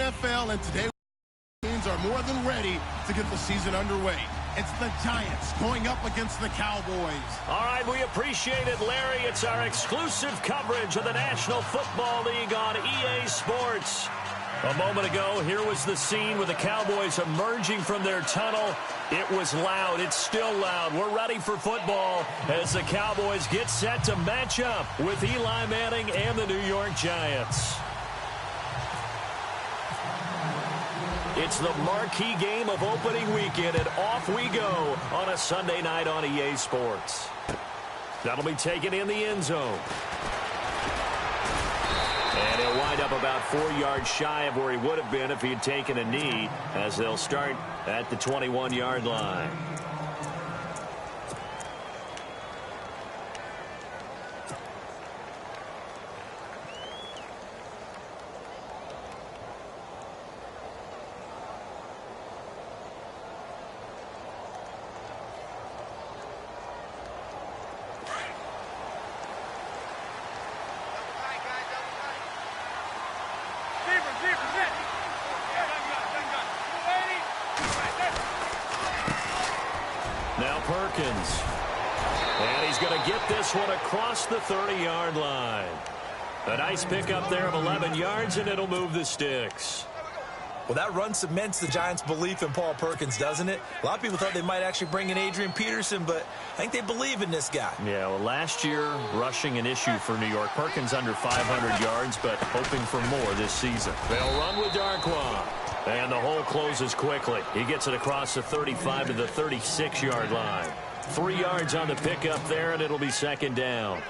NFL, and today teams are more than ready to get the season underway. It's the Giants going up against the Cowboys. All right, we appreciate it, Larry. It's our exclusive coverage of the National Football League on EA Sports. A moment ago, here was the scene with the Cowboys emerging from their tunnel. It was loud. It's still loud. We're ready for football as the Cowboys get set to match up with Eli Manning and the New York Giants. It's the marquee game of opening weekend, and off we go on a Sunday night on EA Sports. That'll be taken in the end zone. And he'll wind up about 4 yards shy of where he would have been if he had taken a knee, as they'll start at the 21-yard line. Now Perkins. And he's going to get this one across the 30-yard line. A nice pickup there of 11 yards, and it'll move the sticks. Well, that run cements the Giants' belief in Paul Perkins, doesn't it? A lot of people thought they might actually bring in Adrian Peterson, but I think they believe in this guy. Yeah, well, last year, rushing an issue for New York. Perkins under 500 yards, but hoping for more this season. They'll run with Darkwa. And the hole closes quickly. He gets it across the 35 to the 36-yard line. 3 yards on the pickup there, and it'll be second down.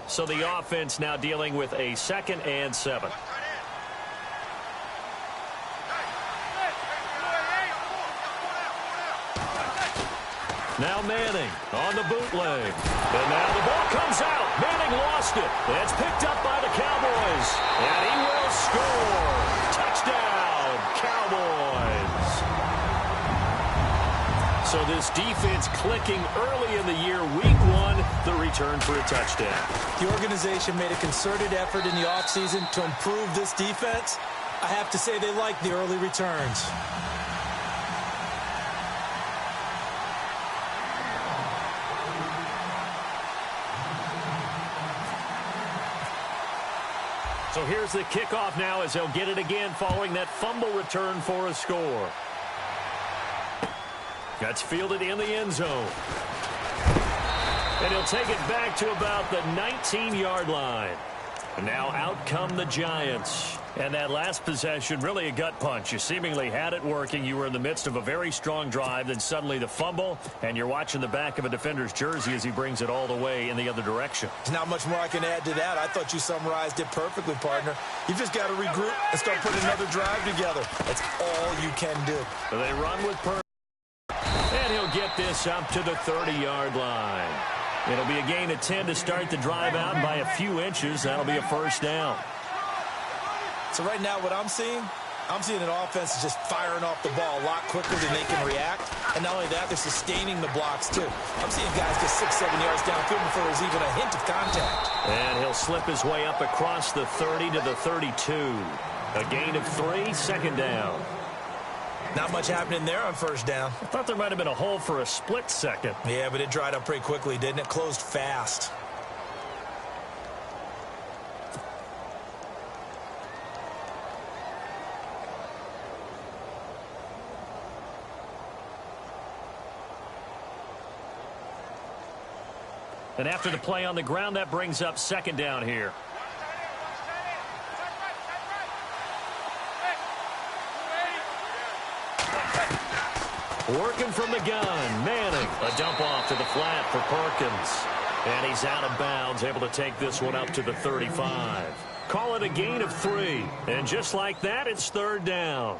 So the offense now dealing with a 2nd and 7. Now Manning on the bootleg. And now the ball comes out. Manning lost it. It's picked up by the Cowboys. And he will score. Touchdown, Cowboys. So this defense clicking early in the year. Week 1, the return for a touchdown. The organization made a concerted effort in the offseason to improve this defense. I have to say they like the early returns. So here's the kickoff now as they'll get it again following that fumble return for a score. That's fielded in the end zone. And he'll take it back to about the 19-yard line. And now out come the Giants. And that last possession, really a gut punch. You seemingly had it working. You were in the midst of a very strong drive. Then suddenly the fumble, and you're watching the back of a defender's jersey as he brings it all the way in the other direction. There's not much more I can add to that. I thought you summarized it perfectly, partner. You just got to regroup and start putting another drive together. That's all you can do. So they run with Perkins. And he'll get this up to the 30-yard line. It'll be a gain of 10 to start the drive out by a few inches. That'll be a first down. So right now what I'm seeing an offense just firing off the ball a lot quicker than they can react. And not only that, they're sustaining the blocks too. I'm seeing guys get 6-7 yards downfield before there's even a hint of contact. And he'll slip his way up across the 30 to the 32. A gain of 3, second down. Not much happening there on first down. I thought there might have been a hole for a split second. Yeah, but it dried up pretty quickly, didn't it? Closed fast. And after the play on the ground, that brings up second down here. Working from the gun, Manning. A dump off to the flat for Perkins. And he's out of bounds, able to take this one up to the 35. Call it a gain of 3. And just like that, it's third down.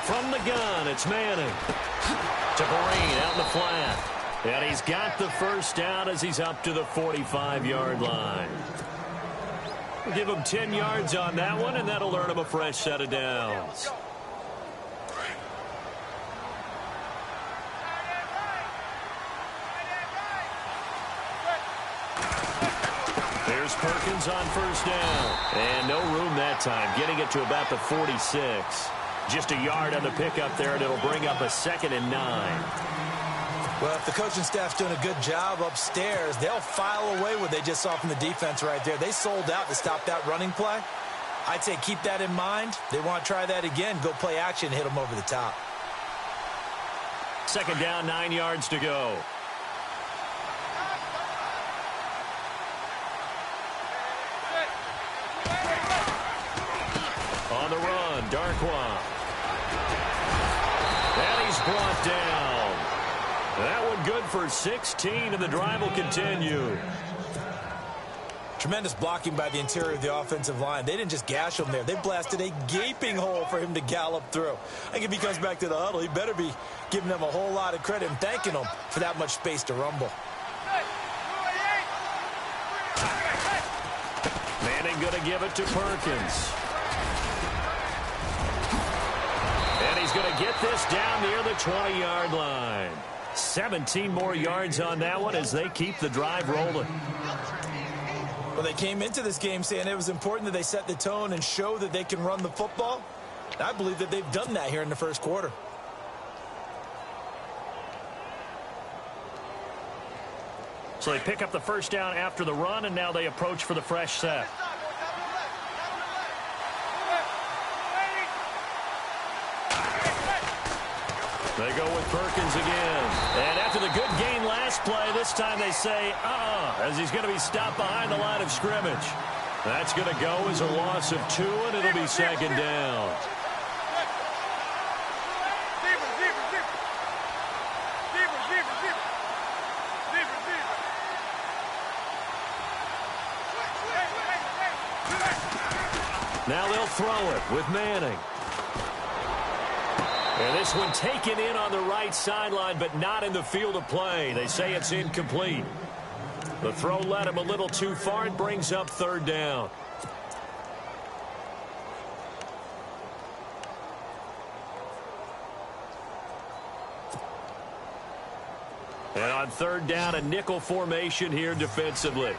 From the gun, it's Manning. To Perine out in the flat. And he's got the first down as he's up to the 45-yard line. We'll give him 10 yards on that one, and that'll earn him a fresh set of downs. Here's Perkins on first down. And no room that time, getting it to about the 46. Just a yard on the pickup there, and it'll bring up a 2nd and 9. Well, if the coaching staff's doing a good job upstairs, they'll file away what they just saw from the defense right there. They sold out to stop that running play. I'd say keep that in mind. They want to try that again. Go play action, hit them over the top. 2nd down, 9 yards to go. On the run, Darkwa. And he's brought down. That one good for 16, and the drive will continue. Tremendous blocking by the interior of the offensive line. They didn't just gash him there. They blasted a gaping hole for him to gallop through. I think if he comes back to the huddle, he better be giving them a whole lot of credit and thanking them for that much space to rumble. Manning going to give it to Perkins. And he's going to get this down near the 20-yard line. 17 more yards on that one as they keep the drive rolling. Well, they came into this game saying it was important that they set the tone and show that they can run the football. I believe that they've done that here in the first quarter. So they pick up the first down after the run, and now they approach for the fresh set. They go with Perkins again. And after the good gain last play, this time they say, as he's going to be stopped behind the line of scrimmage. That's going to go as a loss of 2, and it'll be 2nd down. Now they'll throw it with Manning. And this one taken in on the right sideline, but not in the field of play. They say it's incomplete. The throw led him a little too far. It brings up 3rd down. And on 3rd down, a nickel formation here defensively.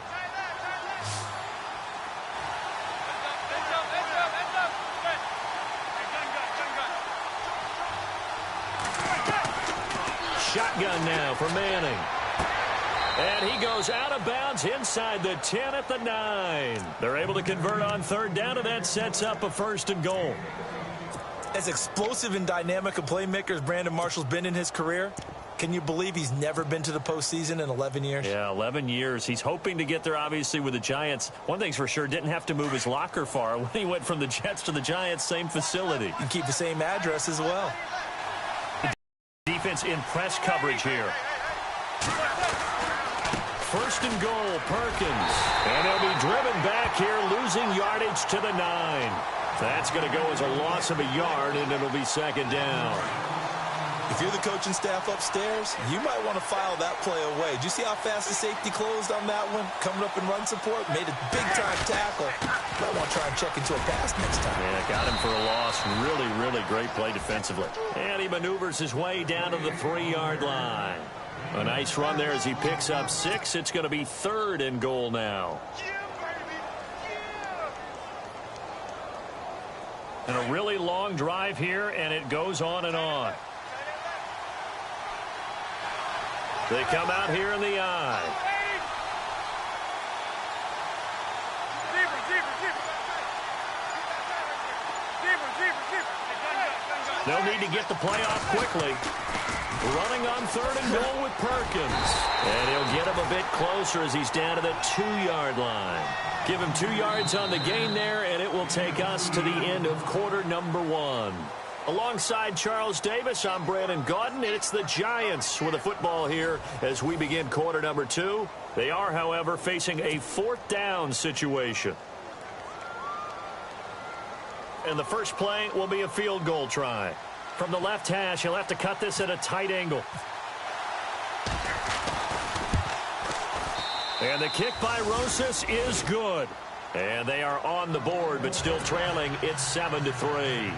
Shotgun now for Manning. And he goes out of bounds inside the 10 at the 9. They're able to convert on 3rd down, and that sets up a 1st and goal. As explosive and dynamic a playmaker as Brandon Marshall's been in his career, can you believe he's never been to the postseason in 11 years? Yeah, 11 years. He's hoping to get there, obviously, with the Giants. One thing's for sure, didn't have to move his locker far. When he went from the Jets to the Giants, same facility. You can keep the same address as well. Defense in press coverage here. 1st and goal, Perkins. And he'll be driven back here, losing yardage to the 9. That's going to go as a loss of a yard, and it'll be 2nd down. If you're the coaching staff upstairs, you might want to file that play away. Did you see how fast the safety closed on that one? Coming up in run support, made a big-time tackle. Might want to try and check into a pass next time. Yeah, got him for a loss. Really, really great play defensively. And he maneuvers his way down to the 3-yard line. A nice run there as he picks up 6. It's going to be 3rd and goal now. And a really long drive here, and it goes on and on. They come out here in the eye. They'll need to get the play off quickly. Running on 3rd and goal with Perkins. And he'll get him a bit closer as he's down to the 2-yard line. Give him 2 yards on the gain there, and it will take us to the end of quarter number 1. Alongside Charles Davis, I'm Brandon Gaudin. It's the Giants with a football here as we begin quarter number 2. They are, however, facing a 4th down situation. And the first play will be a field goal try. From the left hash, he'll have to cut this at a tight angle. And the kick by Rosas is good. And they are on the board, but still trailing. It's 7-3.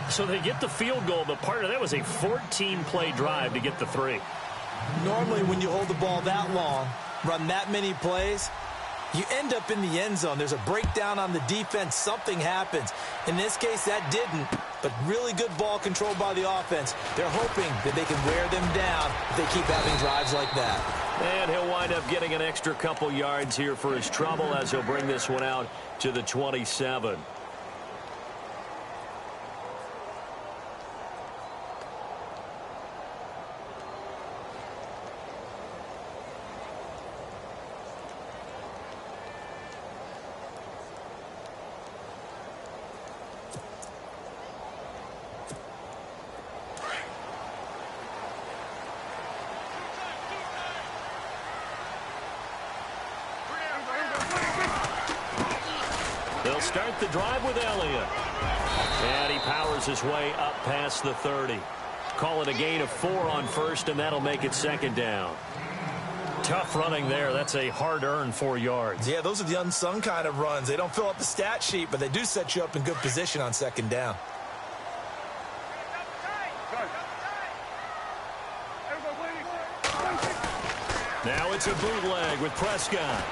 So they get the field goal, but part of that was a 14-play drive to get the 3. Normally, when you hold the ball that long, run that many plays, you end up in the end zone. There's a breakdown on the defense. Something happens. In this case, that didn't, but really good ball control by the offense. They're hoping that they can wear them down if they keep having drives like that. And he'll wind up getting an extra couple yards here for his trouble as he'll bring this one out to the 27. They'll start the drive with Elliott. And he powers his way up past the 30. Call it a gain of 4 on first, and that'll make it second down. Tough running there. That's a hard-earned 4 yards. Yeah, those are the unsung kind of runs. They don't fill up the stat sheet, but they do set you up in good position on second down. Now it's a bootleg with Prescott.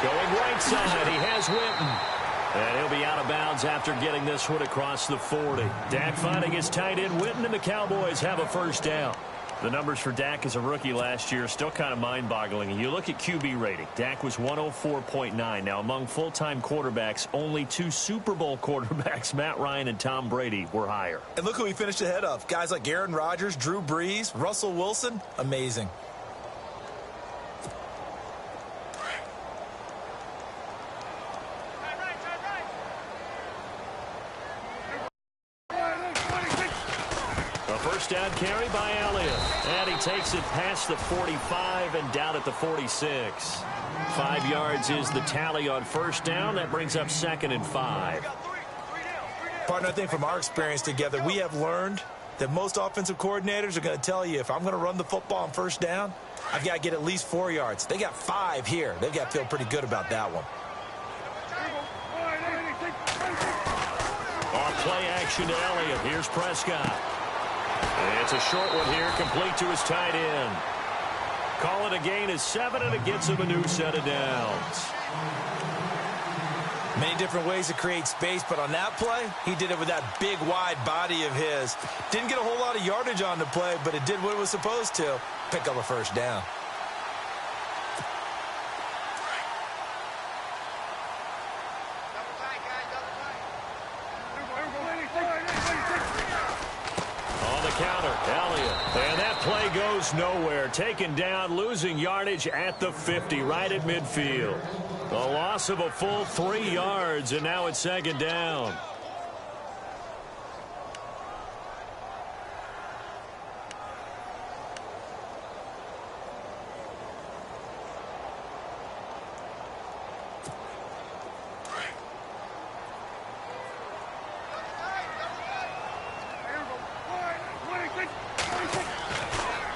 Going right side, he has Witten. And he'll be out of bounds after getting this one across the 40. Dak finding his tight end Witten, and the Cowboys have a first down. The numbers for Dak as a rookie last year are still kind of mind-boggling. And you look at QB rating. Dak was 104.9. Now, among full-time quarterbacks, only 2 Super Bowl quarterbacks, Matt Ryan and Tom Brady, were higher. And look who he finished ahead of. Guys like Aaron Rodgers, Drew Brees, Russell Wilson. Amazing. First down carry by Elliott. And he takes it past the 45 and down at the 46. 5 yards is the tally on first down. That brings up 2nd and 5. Partner, I think from our experience together, we have learned that most offensive coordinators are going to tell you, if I'm going to run the football on first down, I've got to get at least 4 yards. They got 5 here. They've got to feel pretty good about that one. On play action to Elliott. Here's Prescott. It's a short one here, complete to his tight end. Call it a gain of 7, and it gets him a new set of downs. Many different ways to create space, but on that play, he did it with that big, wide body of his. Didn't get a whole lot of yardage on the play, but it did what it was supposed to. Pick up a first down. Play goes nowhere. Taken down, losing yardage at the 50, right at midfield. A loss of a full 3 yards, and now it's second down.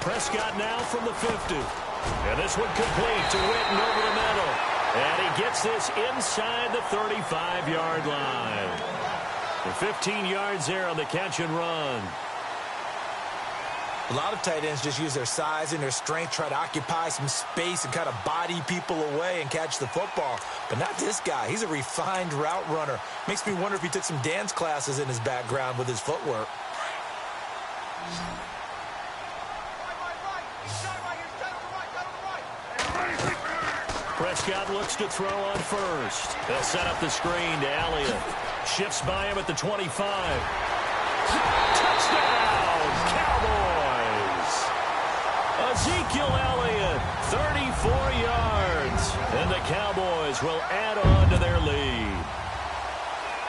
Prescott now from the 50. And this one complete to Witten over the middle. And he gets this inside the 35-yard line. For 15 yards there on the catch and run. A lot of tight ends just use their size and their strength, try to occupy some space and kind of body people away and catch the football. But not this guy. He's a refined route runner. Makes me wonder if he took some dance classes in his background with his footwork. Prescott looks to throw on first. They'll set up the screen to Elliott. Shifts by him at the 25. Touchdown, Cowboys! Ezekiel Elliott, 34 yards. And the Cowboys will add on to their lead.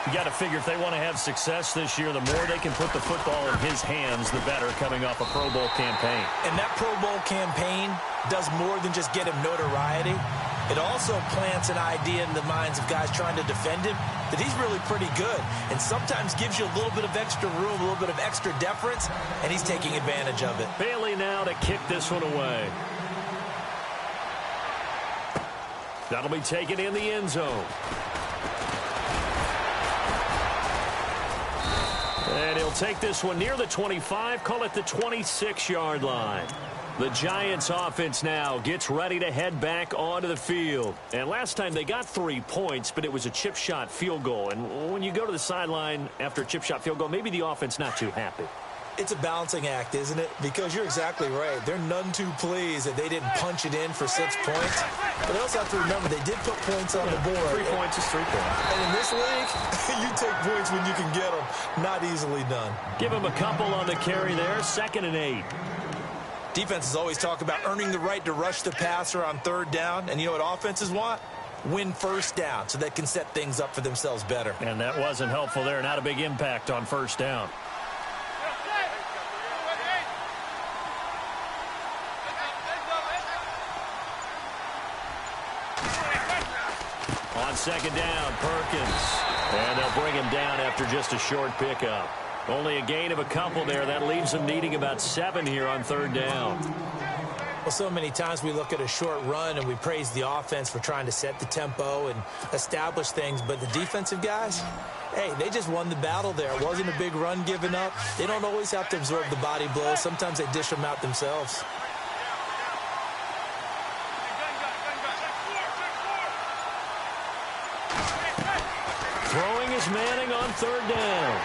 You got to figure if they want to have success this year, the more they can put the football in his hands, the better, coming off a Pro Bowl campaign. And that Pro Bowl campaign does more than just get him notoriety. It also plants an idea in the minds of guys trying to defend him that he's really pretty good, and sometimes gives you a little bit of extra room, a little bit of extra deference, and he's taking advantage of it. Bailey now to kick this one away. That'll be taken in the end zone. And he'll take this one near the 25, call it the 26-yard line. The Giants offense now gets ready to head back onto the field. And last time they got 3 points, but it was a chip shot field goal. And when you go to the sideline after a chip shot field goal, maybe the offense not too happy. It's a balancing act, isn't it? Because you're exactly right. They're none too pleased that they didn't punch it in for 6 points. But they also have to remember they did put points on the board. 3 points is 3 points. And in this league, you take points when you can get them. Not easily done. Give him a couple on the carry there. 2nd and 8. Defenses always talk about earning the right to rush the passer on 3rd down. And you know what offenses want? Win 1st down so they can set things up for themselves better. And that wasn't helpful there. Not a big impact on 1st down. On 2nd down, Perkins. And they'll bring him down after just a short pickup. Only a gain of a couple there. That leaves them needing about 7 here on 3rd down. Well, so many times we look at a short run and we praise the offense for trying to set the tempo and establish things. But the defensive guys, hey, they just won the battle there. It wasn't a big run given up. They don't always have to absorb the body blows. Sometimes they dish them out themselves. Throwing is Manning on 3rd down.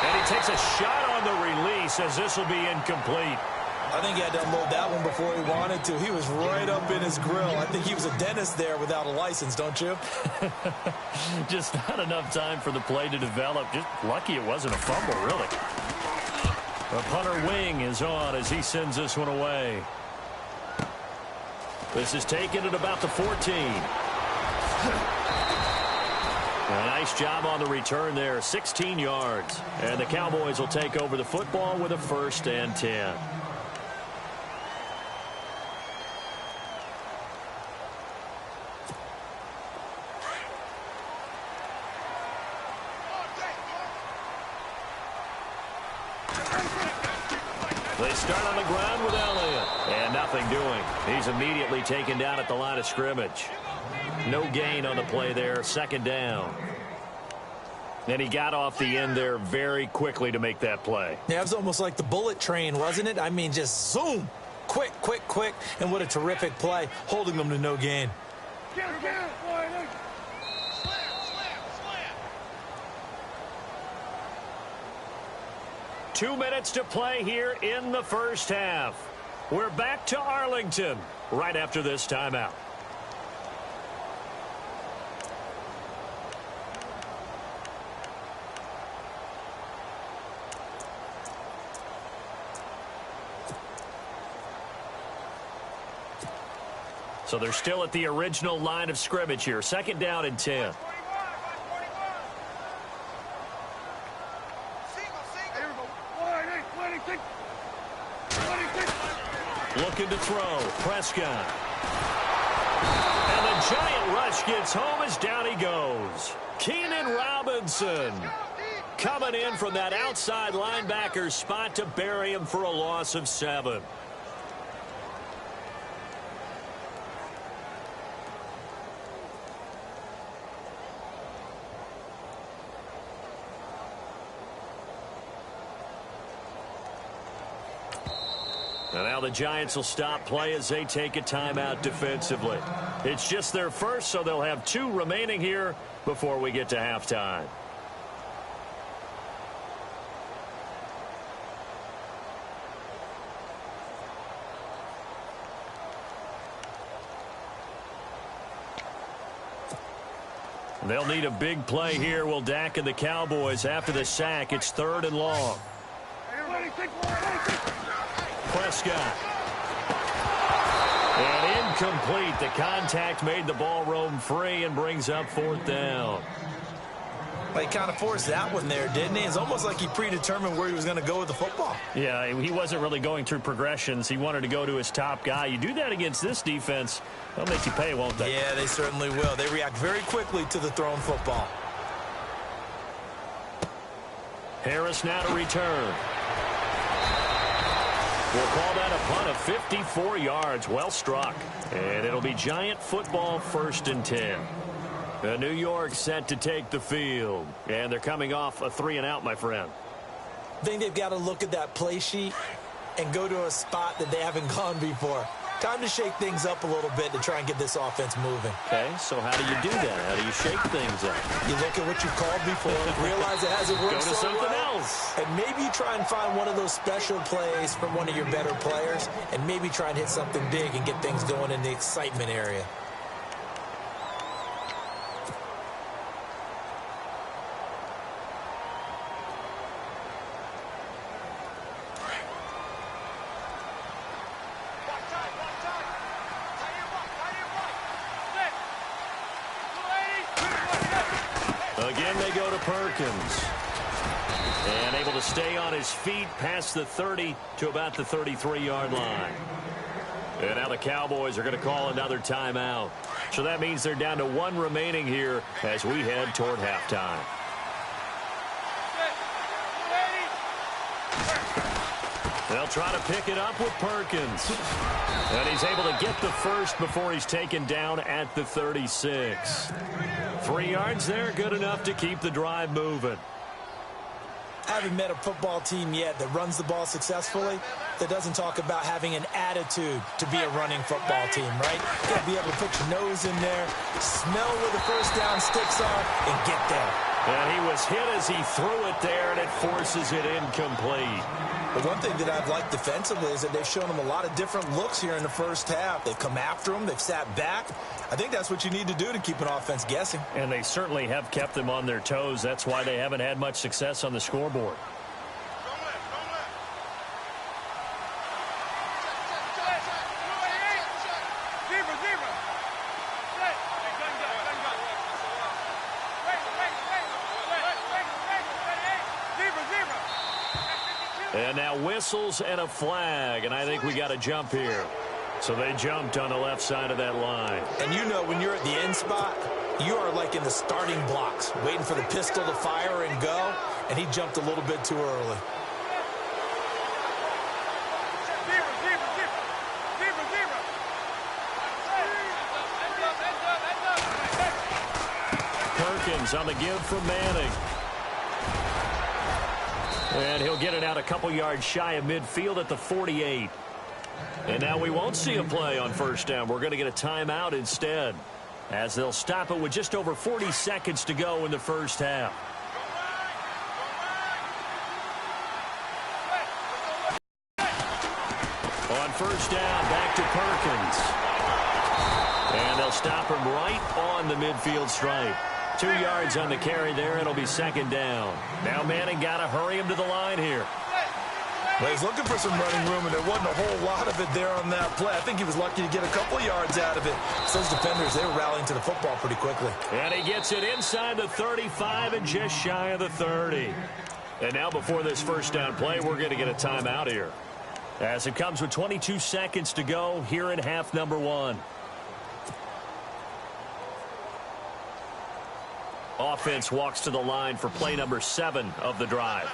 And he takes a shot on the release as this will be incomplete. I think he had to unload that one before he wanted to. He was right up in his grill. I think he was a dentist there without a license, don't you? Just not enough time for the play to develop. Just lucky it wasn't a fumble, really. The punter wing is on as he sends this one away. This is taken at about the 14. A nice job on the return there, 16 yards. And the Cowboys will take over the football with a 1st and 10. They start on the ground with Elliott. And nothing doing. He's immediately taken down at the line of scrimmage. No gain on the play there, 2nd down. And he got off the end there very quickly to make that play. Yeah, it was almost like the bullet train, wasn't it? I mean, just zoom. Quick, quick, quick. And what a terrific play, holding them to no gain. 2 minutes to play here in the 1st half. We're back to Arlington right after this timeout. So they're still at the original line of scrimmage here. 2nd down and 10. Looking to throw. Prescott. And the giant rush gets home as down he goes. Keenan Robinson coming in from that outside linebacker spot to bury him for a loss of 7. And now the Giants will stop play as they take a timeout defensively. It's just their first, so they'll have 2 remaining here before we get to halftime. They'll need a big play here. Will Dak and the Cowboys after the sack. It's 3rd and long. Prescott. And incomplete. The contact made the ball roam free and brings up 4th down. Well, he kind of forced that one there, didn't he? It's almost like he predetermined where he was going to go with the football. Yeah, he wasn't really going through progressions. He wanted to go to his top guy. You do that against this defense, they'll make you pay, won't they? Yeah, they certainly will. They react very quickly to the thrown football. Harris now to return. We'll call that a punt of 54 yards. Well struck. And it'll be Giant football, 1st and 10. New York set to take the field. And they're coming off a 3-and-out, my friend. I think they've got to look at that play sheet and go to a spot that they haven't gone before. Time to shake things up a little bit to try and get this offense moving. Okay, so how do you do that? How do you shake things up? You look at what you've called before, realize it hasn't worked Go to so something well, else. and maybe try and find one of those special plays from one of your better players, and maybe try and hit something big and get things going in the excitement area. Again, they go to Perkins. And able to stay on his feet past the 30 to about the 33-yard line. And now the Cowboys are going to call another timeout. So that means they're down to 1 remaining here as we head toward halftime. They'll try to pick it up with Perkins. And he's able to get the first before he's taken down at the 36. 3 yards there, good enough to keep the drive moving. I haven't met a football team yet that runs the ball successfully that doesn't talk about having an attitude to be a running football team, right? You got to be able to put your nose in there, smell where the first down sticks are, and get there. And he was hit as he threw it there, and it forces it incomplete. The one thing that I've liked defensively is that they've shown them a lot of different looks here in the first half. They've come after them. They've sat back. I think that's what you need to do to keep an offense guessing. And they certainly have kept them on their toes. That's why they haven't had much success on the scoreboard. And now whistles and a flag, and I think we got a jump here. So they jumped on the left side of that line. And you know when you're at the end spot, you are like in the starting blocks, waiting for the pistol to fire and go, and he jumped a little bit too early. Perkins on the give from Manning. And he'll get it out a couple yards shy of midfield at the 48. And now we won't see a play on first down. We're going to get a timeout instead, as they'll stop it with just over 40 seconds to go in the first half. On first down, back to Perkins. And they'll stop him right on the midfield stripe. 2 yards on the carry there. It'll be second down. Now Manning got to hurry him to the line here. Well, he's looking for some running room, and there wasn't a whole lot of it there on that play. I think he was lucky to get a couple yards out of it. So those defenders, they were rallying to the football pretty quickly. And he gets it inside the 35 and just shy of the 30. And now before this first down play, we're going to get a timeout here, as it comes with 22 seconds to go here in half number 1. Offense walks to the line for play number 7 of the drive.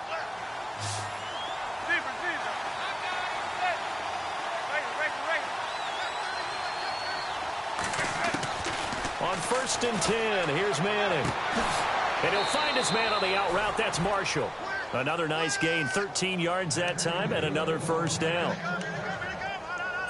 On first and 10, here's Manning. And he'll find his man on the out route. That's Marshall. Another nice gain, 13 yards that time, and another first down.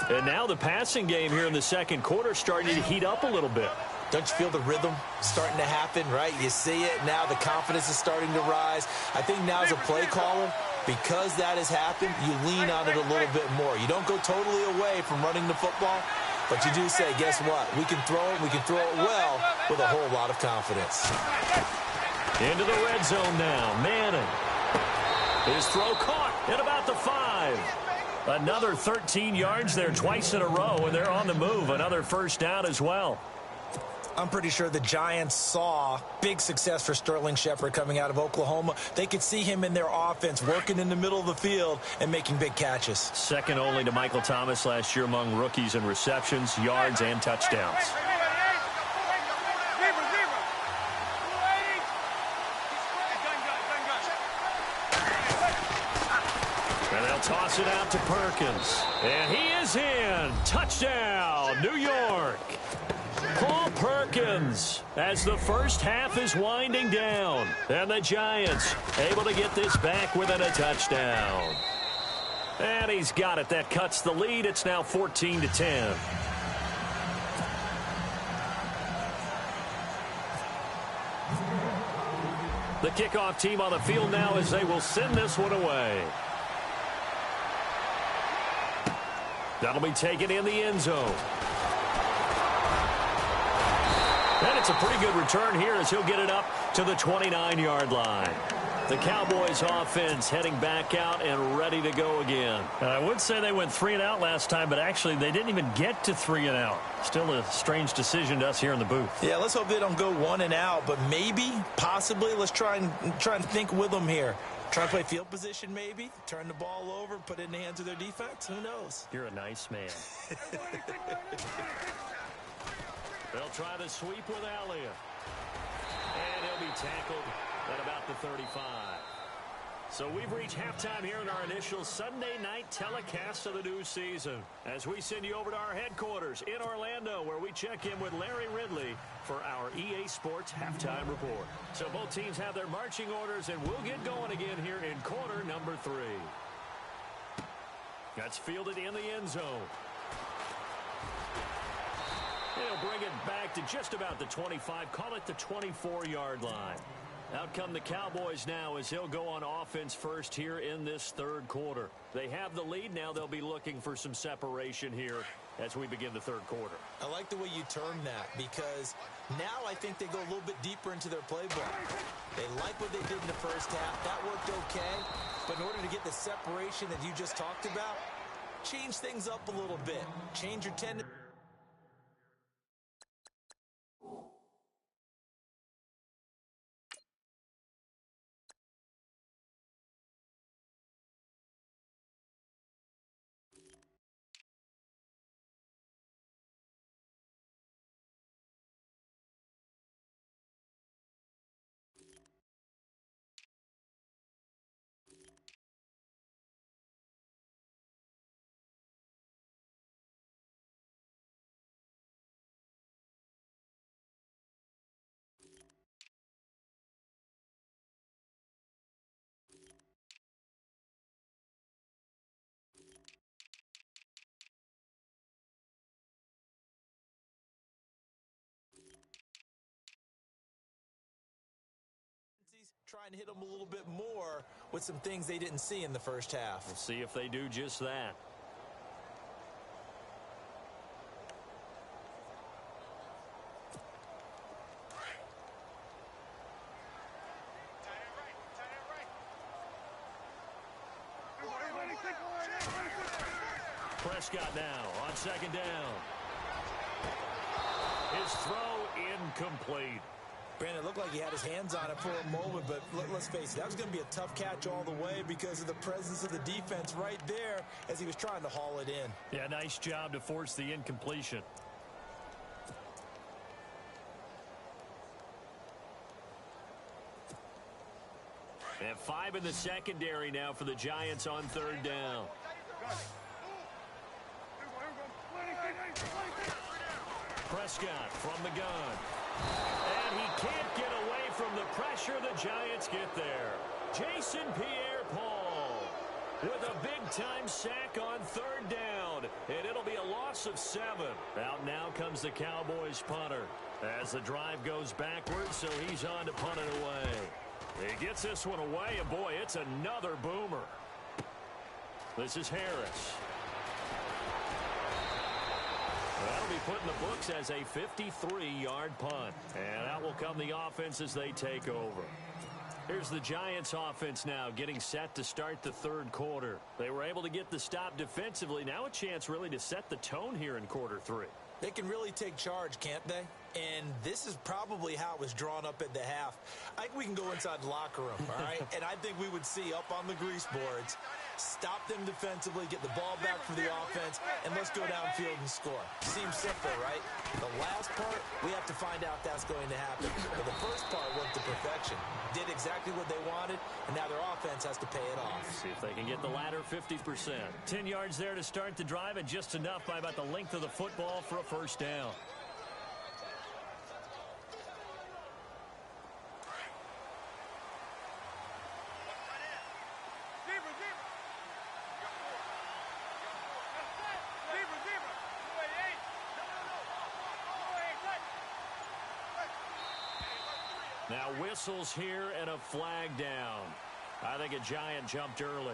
And now the passing game here in the second quarter starting to heat up a little bit. Don't you feel the rhythm starting to happen, right? You see it now. The confidence is starting to rise. I think now as a play caller, because that has happened, you lean on it a little bit more. You don't go totally away from running the football, but you do say, guess what? We can throw it. We can throw it well with a whole lot of confidence. Into the red zone now. Manning. His throw caught at about the 5. Another 13 yards there twice in a row, and they're on the move. Another first down as well. I'm pretty sure the Giants saw big success for Sterling Shepard coming out of Oklahoma. They could see him in their offense working in the middle of the field and making big catches. Second only to Michael Thomas last year among rookies in receptions, yards, and touchdowns. And they'll toss toss it out to Perkins. And he is in. Touchdown, New York. Paul Perkins as the first half is winding down. And the Giants able to get this back within a touchdown. And he's got it. That cuts the lead. It's now 14-10. The kickoff team on the field now as they will send this one away. That'll be taken in the end zone. And it's a pretty good return here as he'll get it up to the 29-yard line. The Cowboys offense heading back out and ready to go again. I would say they went 3 and out last time, but actually they didn't even get to 3 and out. Still a strange decision to us here in the booth. Yeah, let's hope they don't go 1 and out, but maybe, possibly, let's try and think with them here. Try to play field position maybe, turn the ball over, put it in the hands of their defense. Who knows? You're a nice man. They'll try the sweep with Elliott. And he'll be tackled at about the 35. So we've reached halftime here in our initial Sunday night telecast of the new season as we send you over to our headquarters in Orlando where we check in with Larry Ridley for our EA Sports Halftime Report. So both teams have their marching orders and we'll get going again here in quarter number 3. That's fielded in the end zone. He'll bring it back to just about the 25, call it the 24-yard line. Out come the Cowboys now as he'll go on offense first here in this third quarter. They have the lead. Now they'll be looking for some separation here as we begin the third quarter. I like the way you term that because now I think they go a little bit deeper into their playbook. They like what they did in the first half. That worked okay. But in order to get the separation that you just talked about, change things up a little bit. Change your tendency. Try and hit them a little bit more with some things they didn't see in the first half. We'll see if they do just that. Prescott now on second down. His throw incomplete. Brandon, it looked like he had his hands on it for a moment, but let's face it, that was going to be a tough catch all the way because of the presence of the defense right there as he was trying to haul it in. Yeah, nice job to force the incompletion. And 5 in the secondary now for the Giants on third down. Prescott from the gun. And he can't get away from the pressure. The Giants get there. Jason Pierre-Paul with a big-time sack on third down. And it'll be a loss of 7. Out now comes the Cowboys punter as the drive goes backwards, so he's on to punt it away. He gets this one away, and boy, it's another boomer. This is Harris. That'll be put in the books as a 53-yard punt. And out will come the offense as they take over. Here's the Giants offense now getting set to start the third quarter. They were able to get the stop defensively. Now a chance really to set the tone here in quarter 3. They can really take charge, can't they? And this is probably how it was drawn up at the half. I think we can go inside the locker room, all right? And I think we would see up on the grease boards stop them defensively, get the ball back for the offense, and let's go downfield and score. Seems simple, right? The last part, we have to find out if that's going to happen. But the first part went to perfection. Did exactly what they wanted, and now their offense has to pay it off. See if they can get the latter 50%. 10 yards there to start the drive, and just enough by about the length of the football for a first down. Now whistles here and a flag down. I think a Giant jumped early.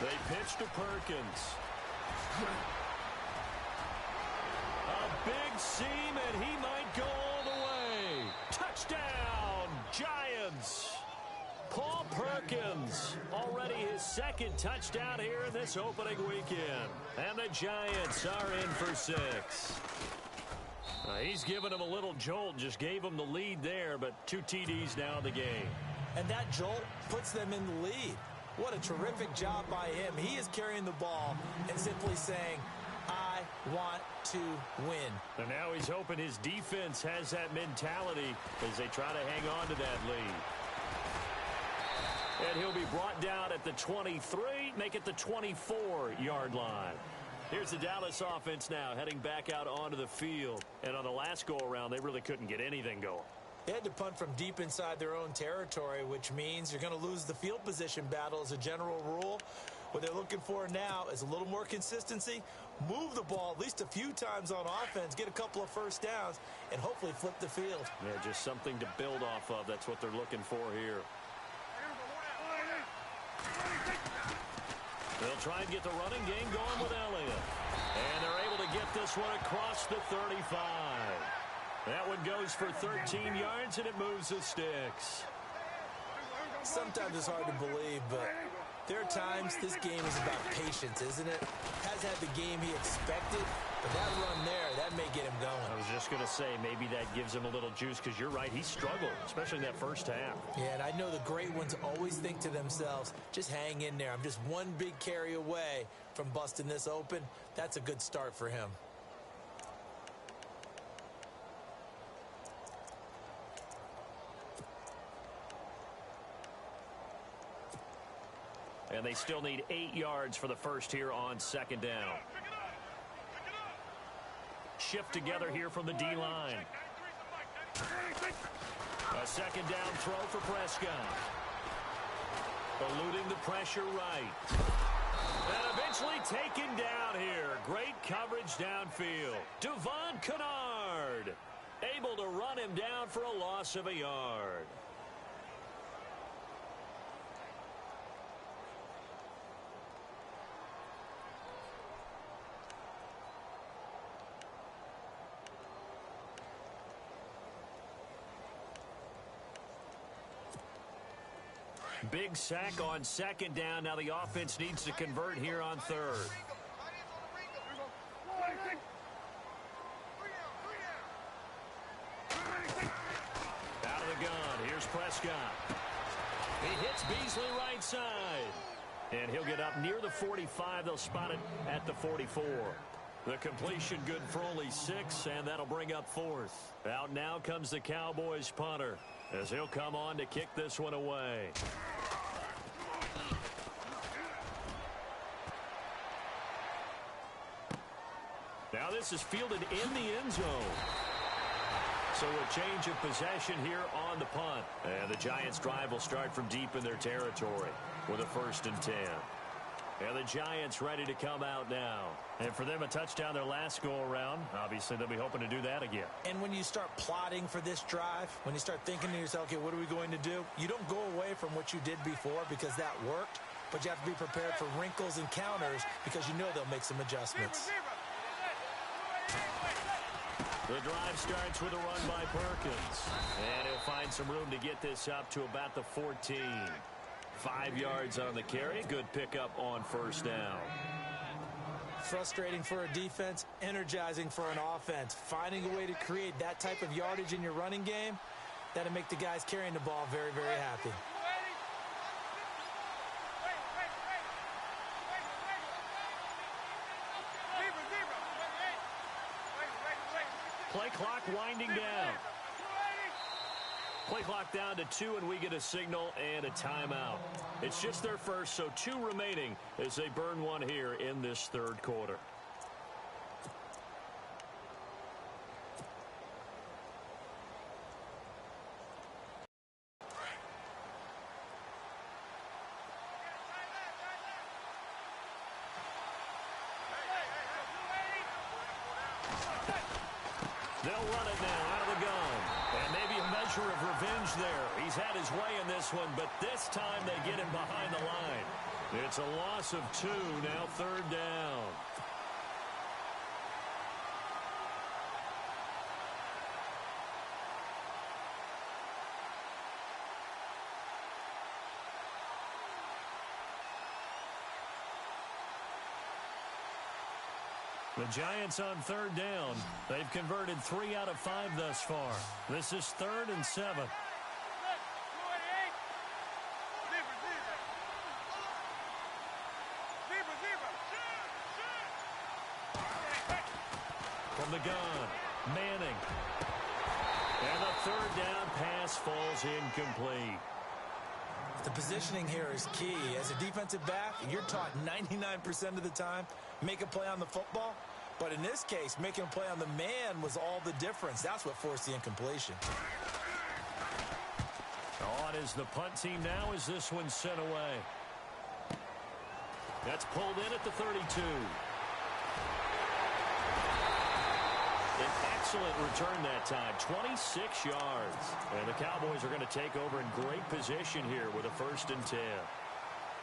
They pitch to Perkins. A big seam, and he might go all the way. Touchdown, Giants. Paul Perkins, already his second touchdown here in this opening weekend. And the Giants are in for 6. He's given them a little jolt, just gave them the lead there, but 2 TDs now in the game. And that jolt puts them in the lead. What a terrific job by him. He is carrying the ball and simply saying, I want to win. And now he's hoping his defense has that mentality as they try to hang on to that lead. And he'll be brought down at the 23, make it the 24-yard line. Here's the Dallas offense now heading back out onto the field. And on the last go-around, they really couldn't get anything going. They had to punt from deep inside their own territory, which means you're going to lose the field position battle as a general rule. What they're looking for now is a little more consistency, move the ball at least a few times on offense, get a couple of first downs, and hopefully flip the field. Yeah, just something to build off of. That's what they're looking for here. They'll try and get the running game going with Elliott. And they're able to get this one across the 35. That one goes for 13 yards, and it moves the sticks. Sometimes it's hard to believe, but there are times this game is about patience, isn't it? Has had the game he expected, but that run there, that may get him going. I was just going to say, maybe that gives him a little juice, because you're right, he struggled, especially in that first half. Yeah, and I know the great ones always think to themselves, just hang in there. I'm just one big carry away from busting this open. That's a good start for him. And they still need 8 yards for the first here on second down. Shift together here from the D-line. A second down throw for Prescott. Eluding the pressure right. And eventually taken down here. Great coverage downfield. Devon Kennard able to run him down for a loss of a yard. Big sack on second down. Now the offense needs to convert here on third. Out of the gun. Here's Prescott. He hits Beasley right side. And he'll get up near the 45. They'll spot it at the 44. The completion good for only 6, and that'll bring up 4th. Out now comes the Cowboys punter, as he'll come on to kick this one away. Now this is fielded in the end zone. So a change of possession here on the punt. And the Giants' drive will start from deep in their territory with a 1st and 10. And the Giants ready to come out now. And for them, a touchdown their last go-around. Obviously, they'll be hoping to do that again. And when you start plotting for this drive, when you start thinking to yourself, okay, what are we going to do? You don't go away from what you did before because that worked, but you have to be prepared for wrinkles and counters because you know they'll make some adjustments. The drive starts with a run by Perkins. And he'll find some room to get this up to about the 14. 5 yards on the carry. Good pickup on first down. Frustrating for a defense, energizing for an offense. Finding a way to create that type of yardage in your running game, that'll make the guys carrying the ball very, very happy. Play clock winding down. Play clock down to 2, and we get a signal and a timeout. It's just their first, so 2 remaining as they burn one here in this third quarter. They'll run it now out of the gun. And maybe a measure of revenge there. He's had his way in this one, but this time they get him behind the line. It's a loss of 2, now third down. The Giants on third down. They've converted 3 out of 5 thus far. This is 3rd and 7. From the gun, Manning. And the third down pass falls incomplete. The positioning here is key. As a defensive back, you're taught 99% of the time, make a play on the football. But in this case, making a play on the man was all the difference. That's what forced the incompletion. On is the punt team now as this one's sent away. That's pulled in at the 32. An excellent return that time, 26 yards. And the Cowboys are going to take over in great position here with a 1st and 10.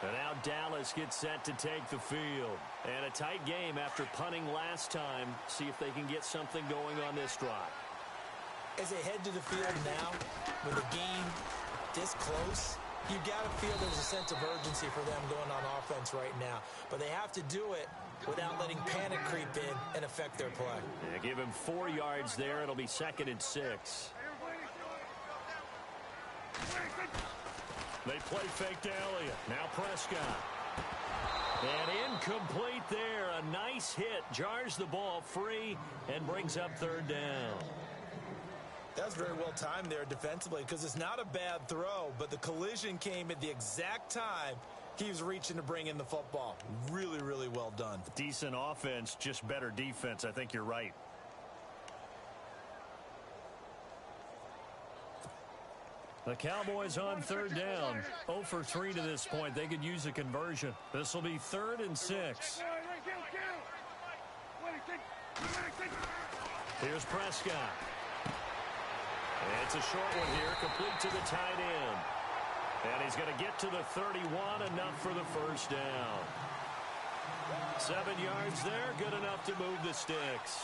And now Dallas gets set to take the field. And a tight game after punting last time. See if they can get something going on this drive. As they head to the field now, with the game this close, you got to feel there's a sense of urgency for them going on offense right now. But they have to do it without letting panic creep in and affect their play. Yeah, give him 4 yards there. It'll be 2nd and 6. They play fake to Elliott. Now Prescott. And incomplete there. A nice hit. Jars the ball free and brings up 3rd down. That was very well timed there defensively because it's not a bad throw, but the collision came at the exact time he was reaching to bring in the football. Really, really well done. Decent offense, just better defense. I think you're right. The Cowboys on 3rd down. 0 for 3 to this point. They could use a conversion. This will be 3rd and 6. Here's Prescott. It's a short one here, complete to the tight end. And he's going to get to the 31, enough for the 1st down. 7 yards there, good enough to move the sticks.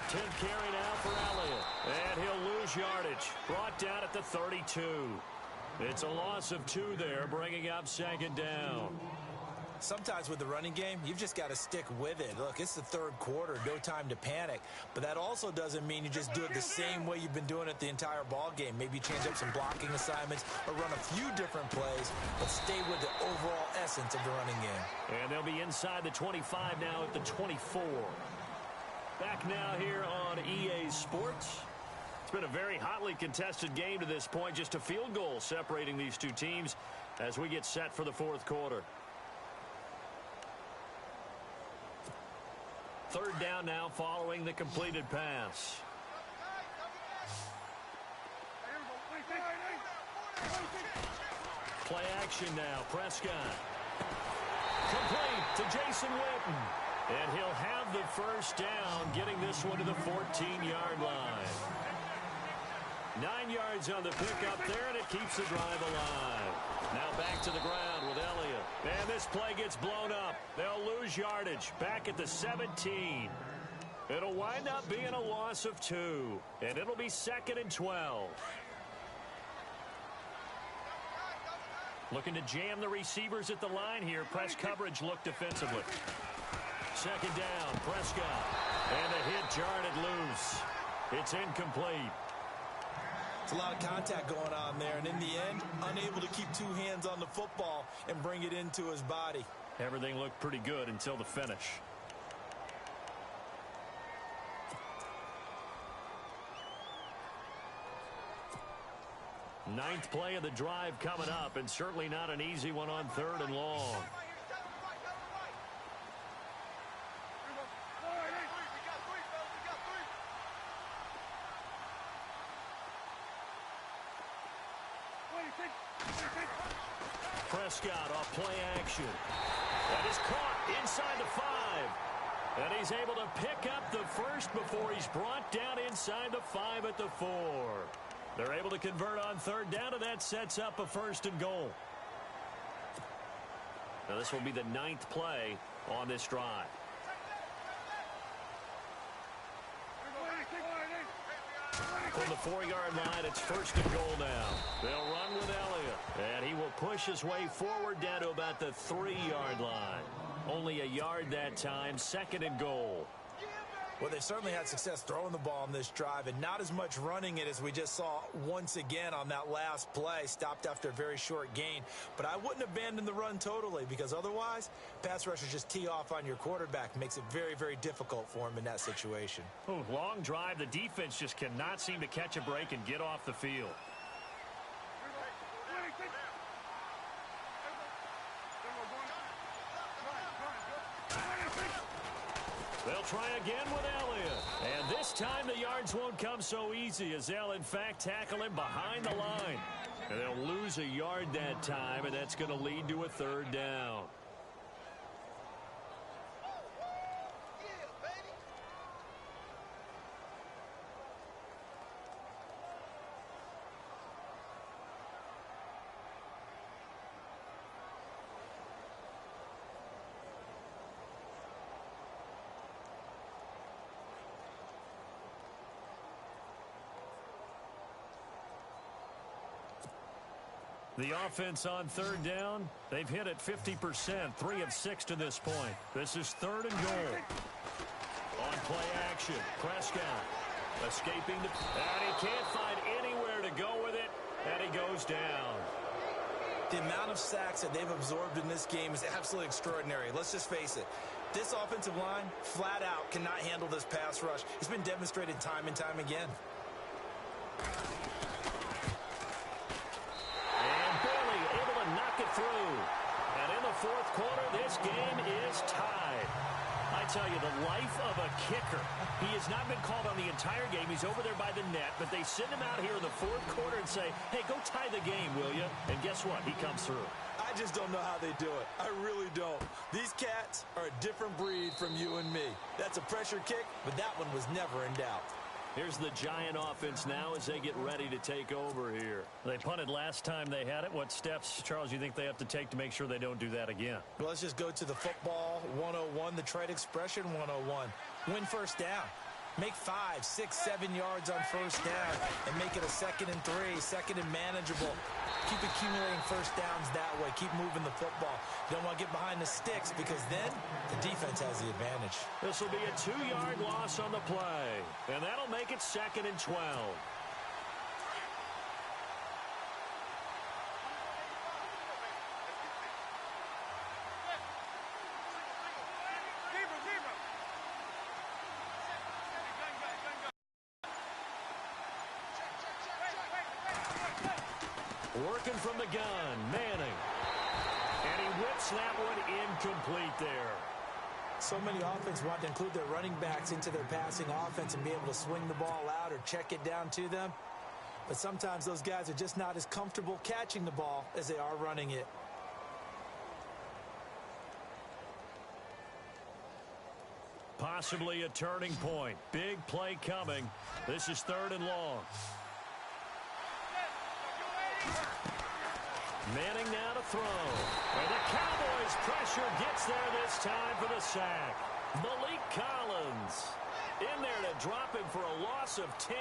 Tenth carry now for Elliott. And he'll lose yardage. Brought down at the 32. It's a loss of 2 there, bringing up 2nd down. Sometimes with the running game, you've just got to stick with it. Look, it's the 3rd quarter, no time to panic. But that also doesn't mean you just do it the same way you've been doing it the entire ball game. Maybe change up some blocking assignments or run a few different plays, but stay with the overall essence of the running game. And they'll be inside the 25 now at the 24. Back now here on EA Sports. It's been a very hotly contested game to this point. Just a field goal separating these two teams as we get set for the 4th quarter. 3rd down now following the completed pass. Play action now. Prescott. Complete to Jason Witten. And he'll have the 1st down, getting this one to the 14-yard line. 9 yards on the pickup there, and it keeps the drive alive. Now back to the ground with Elliott. And this play gets blown up. They'll lose yardage back at the 17. It'll wind up being a loss of 2. And it'll be 2nd and 12. Looking to jam the receivers at the line here. Press coverage look defensively. 2nd down, Prescott. And a hit jarred loose. It's incomplete. It's a lot of contact going on there, and in the end, unable to keep 2 hands on the football and bring it into his body. Everything looked pretty good until the finish. Ninth play of the drive coming up, and certainly not an easy one on 3rd and long. Prescott off play action. That is caught inside the 5. And he's able to pick up the first before he's brought down inside the 5 at the 4. They're able to convert on 3rd down, and that sets up a 1st and goal. Now this will be the 9th play on this drive. From the 4-yard line, it's 1st and goal now. They'll run with Elliott, and he will push his way forward down to about the 3-yard line. Only a yard that time, 2nd and goal. Well, they certainly had success throwing the ball on this drive and not as much running it as we just saw once again on that last play. Stopped after a very short gain. But I wouldn't abandon the run totally, because otherwise, pass rushers just tee off on your quarterback. Makes it very, very difficult for him in that situation. Ooh, long drive. The defense just cannot seem to catch a break and get off the field. They'll try again with Elliott. And this time the yards won't come so easy, as they'll in fact tackle him behind the line. And they'll lose a yard that time, and that's going to lead to a 3rd down. The offense on 3rd down, they've hit it 50%, 3 of 6 to this point. This is 3rd and goal. On play action, Prescott escaping the... And he can't find anywhere to go with it, and he goes down. The amount of sacks that they've absorbed in this game is absolutely extraordinary. Let's just face it. This offensive line, flat out, cannot handle this pass rush. It's been demonstrated time and time again. Through. And in the 4th quarter, this game is tied. I tell you, the life of a kicker. He has not been called on the entire game. He's over there by the net, but they send him out here in the 4th quarter and say, hey, go tie the game, will you? And guess what? He comes through. I just don't know how they do it. I really don't. These cats are a different breed from you and me. That's a pressure kick, but that one was never in doubt. Here's the Giant offense now as they get ready to take over here. They punted last time they had it. What steps, Charles, you think they have to take to make sure they don't do that again? Well, let's just go to the football 101, the trade expression 101. Win 1st down. Make 5, 6, 7 yards on 1st down and make it a 2nd and 3, 2nd and manageable. Keep accumulating 1st downs that way. Keep moving the football. You don't want to get behind the sticks, because then the defense has the advantage. This will be a 2-yard loss on the play, and that'll make it 2nd and 12. Working from the gun, Manning. And he whips that one incomplete there. So many offenses want to include their running backs into their passing offense and be able to swing the ball out or check it down to them. But sometimes those guys are just not as comfortable catching the ball as they are running it. Possibly a turning point. Big play coming. This is 3rd and long. Manning now to throw. And the Cowboys pressure gets there this time for the sack. Malik Collins in there to drop him for a loss of 10.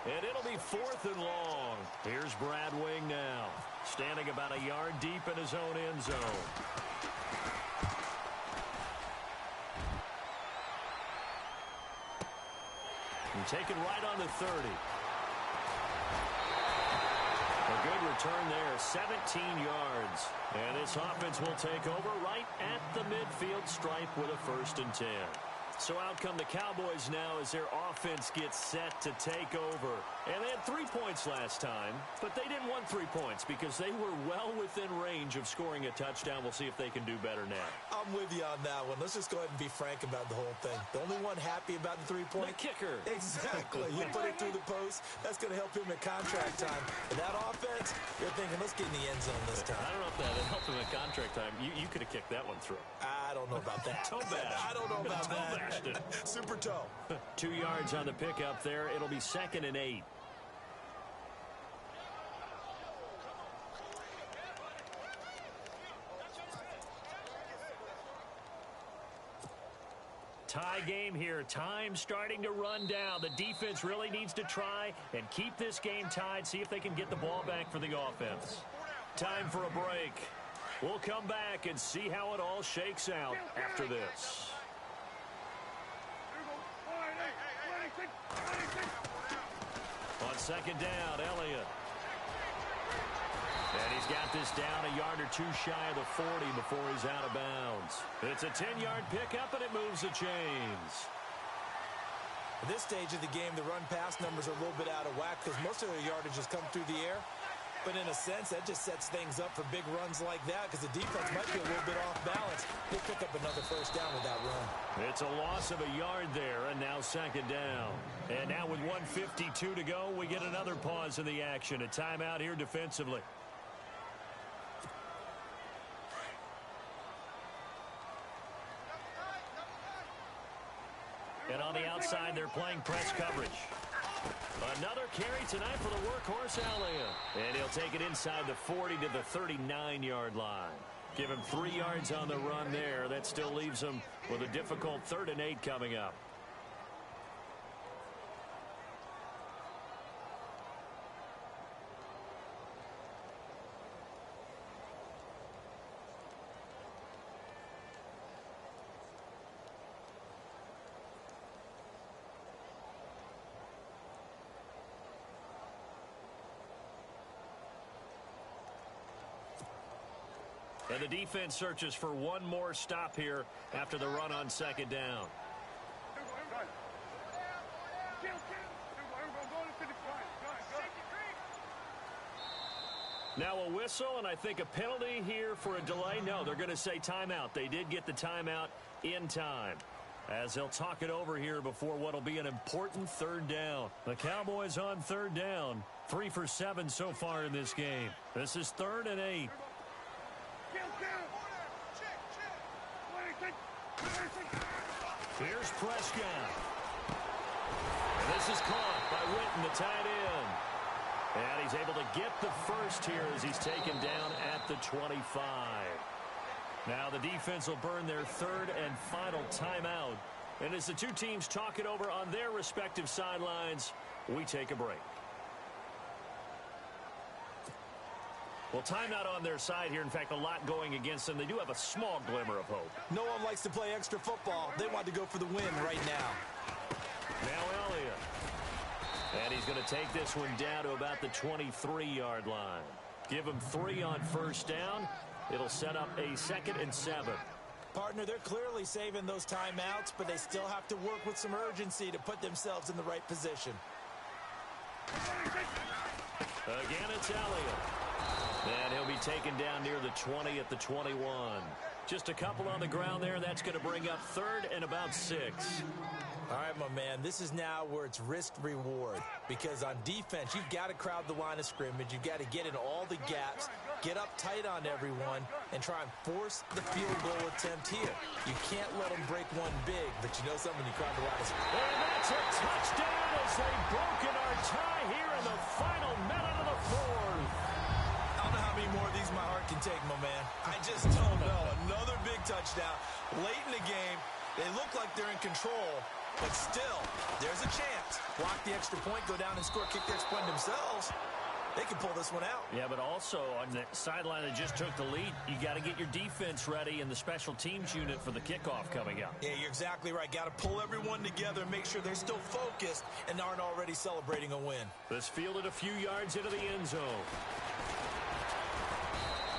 And it'll be 4th and long. Here's Brad Wing now, standing about a yard deep in his own end zone. And taken right on the 30. A good return there, 17 yards. And this offense will take over right at the midfield stripe with a 1st and 10. So out come the Cowboys now as their offense gets set to take over. And they had 3 points last time, but they didn't want 3 points because they were well within range of scoring a touchdown. We'll see if they can do better now. I'm with you on that one. Let's just go ahead and be frank about the whole thing. The only one happy about the 3-point? The kicker. Exactly. You put it through the post. That's going to help him at contract time. And that offense, you're thinking, let's get in the end zone this time. I don't know if that helped him at contract time. You could have kicked that one through. I don't know about that. Toe bash. I don't know about that. Super toe. 2 yards on the pickup there. It'll be 2nd and 8. Tie game here. Time starting to run down. The defense really needs to try and keep this game tied. See if they can get the ball back for the offense. Time for a break. We'll come back and see how it all shakes out after this. On 2nd down, Elliott. And he's got this down a yard or 2 shy of the 40 before he's out of bounds. It's a 10-yard pickup, and it moves the chains. At this stage of the game, the run-pass numbers are a little bit out of whack because most of their yardage has come through the air. But in a sense, that just sets things up for big runs like that because the defense might be a little bit off balance. They'll pick up another 1st down with that run. It's a loss of a yard there, and now 2nd down. And now with 1:52 to go, we get another pause in the action. A timeout here defensively. And on the outside, they're playing press coverage. Another carry tonight for the workhorse, Elliott. And he'll take it inside the 40 to the 39-yard line. Give him 3 yards on the run there. That still leaves him with a difficult 3rd and 8 coming up. And the defense searches for one more stop here after the run on 2nd down. Now a whistle, and I think a penalty here for a delay. No, they're going to say timeout. They did get the timeout in time, as they'll talk it over here before what will be an important 3rd down. The Cowboys on 3rd down, 3 for 7 so far in this game. This is 3rd and 8. Here's Prescott. And this is caught by Witten, the tight end. And he's able to get the 1st here as he's taken down at the 25. Now the defense will burn their 3rd and final timeout. And as the two teams talk it over on their respective sidelines, we take a break. Well, timeout on their side here. In fact, a lot going against them. They do have a small glimmer of hope. No one likes to play extra football. They want to go for the win right now. Now Elliott. And he's going to take this one down to about the 23-yard line. Give him 3 on 1st down. It'll set up a 2nd and 7. Partner, they're clearly saving those timeouts, but they still have to work with some urgency to put themselves in the right position. Again, it's Elliott. And he'll be taken down near the 20 at the 21. Just a couple on the ground there. That's going to bring up 3rd and about 6. All right, my man, this is now where it's risk-reward. Because on defense, you've got to crowd the line of scrimmage. You've got to get in all the gaps, get up tight on everyone, and try and force the field goal attempt here. You can't let them break one big, but you know something, you crowd the line of scrimmage. And that's a touchdown as they've broken our tie here in the final minute of the 4th. don't know how many more of these my heart can take, my man. I just don't know. Another big touchdown. Late in the game, they look like they're in control, but still, there's a chance. Block the extra point, go down and score, kick the extra point themselves. They can pull this one out. Yeah, but also on the sideline that just took the lead, you got to get your defense ready and the special teams unit for the kickoff coming up. Yeah, you're exactly right. Got to pull everyone together and make sure they're still focused and aren't already celebrating a win. This fielded a few yards into the end zone.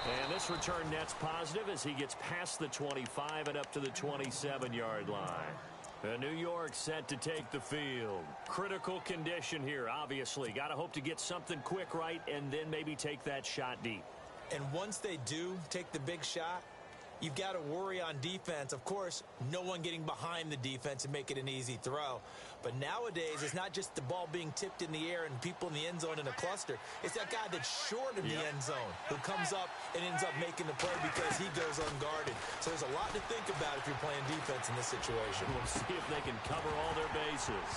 And this return net's positive as he gets past the 25 and up to the 27-yard line. New York set to take the field. Critical condition here, obviously. Got to hope to get something quick right and then maybe take that shot deep. And once they do take the big shot, you've got to worry on defense. Of course, no one getting behind the defense and make it an easy throw. But nowadays, it's not just the ball being tipped in the air and people in the end zone in a cluster. It's that guy that's short of the end zone who comes up and ends up making the play because he goes unguarded. So there's a lot to think about if you're playing defense in this situation. We'll see if they can cover all their bases.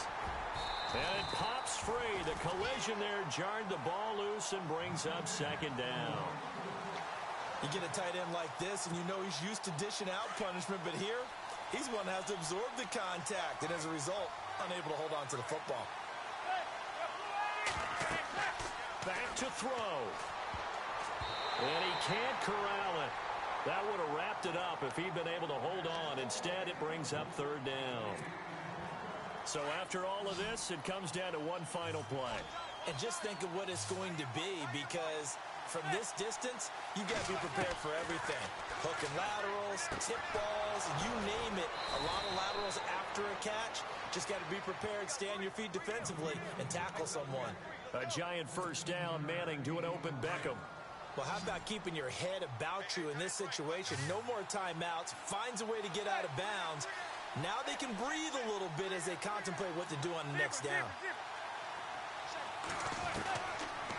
And it pops free. The collision there jarred the ball loose and brings up second down. You get a tight end like this, and you know he's used to dishing out punishment, but here, he's one that has to absorb the contact, and as a result, unable to hold on to the football. Back to throw. And he can't corral it. That would have wrapped it up if he'd been able to hold on. Instead, it brings up third down. So after all of this, it comes down to one final play. And just think of what it's going to be, because from this distance, you got to be prepared for everything. Hook and laterals, tip balls, you name it. A lot of laterals after a catch. Just got to be prepared, stay on your feet defensively, and tackle someone. A giant first down, Manning to an open Beckham. Well, how about keeping your head about you in this situation? No more timeouts. Finds a way to get out of bounds. Now they can breathe a little bit as they contemplate what to do on the next down.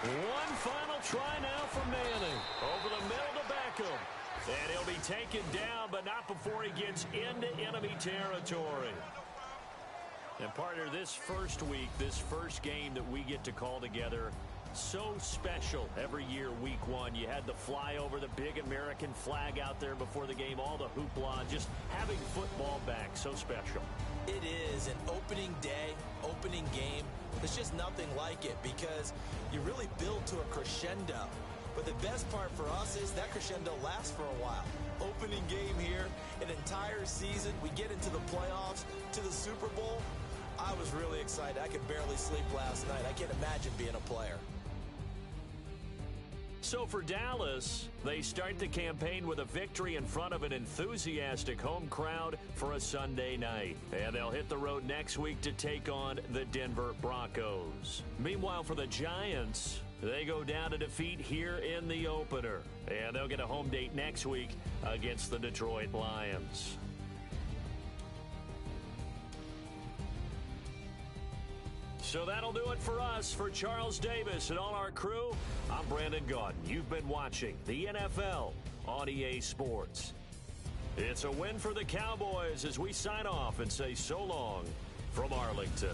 One final try now for Manning. Over the middle to Beckham. And he'll be taken down, but not before he gets into enemy territory. And partner, this first week, this first game that we get to call together, so special every year, week one. You had the flyover, the big American flag out there before the game, all the hoopla, just having football back, so special. It is an opening day, opening game. There's just nothing like it because you really build to a crescendo. But the best part for us is that crescendo lasts for a while. Opening game here, an entire season. We get into the playoffs, to the Super Bowl. I was really excited. I could barely sleep last night. I can't imagine being a player. So for Dallas, they start the campaign with a victory in front of an enthusiastic home crowd for a Sunday night. And they'll hit the road next week to take on the Denver Broncos. Meanwhile, for the Giants, they go down to defeat here in the opener. And they'll get a home date next week against the Detroit Lions. So that'll do it for us. For Charles Davis and all our crew, I'm Brandon Gaudin. You've been watching the NFL on EA Sports. It's a win for the Cowboys as we sign off and say so long from Arlington.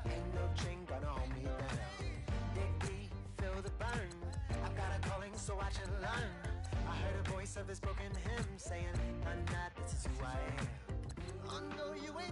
Ain't no chain gonna hold me down. Dig deep, feel the burn. I've got so watch and learn. I heard a voice of this broken hymn saying, "I'm not, this is who I am." I know you ain't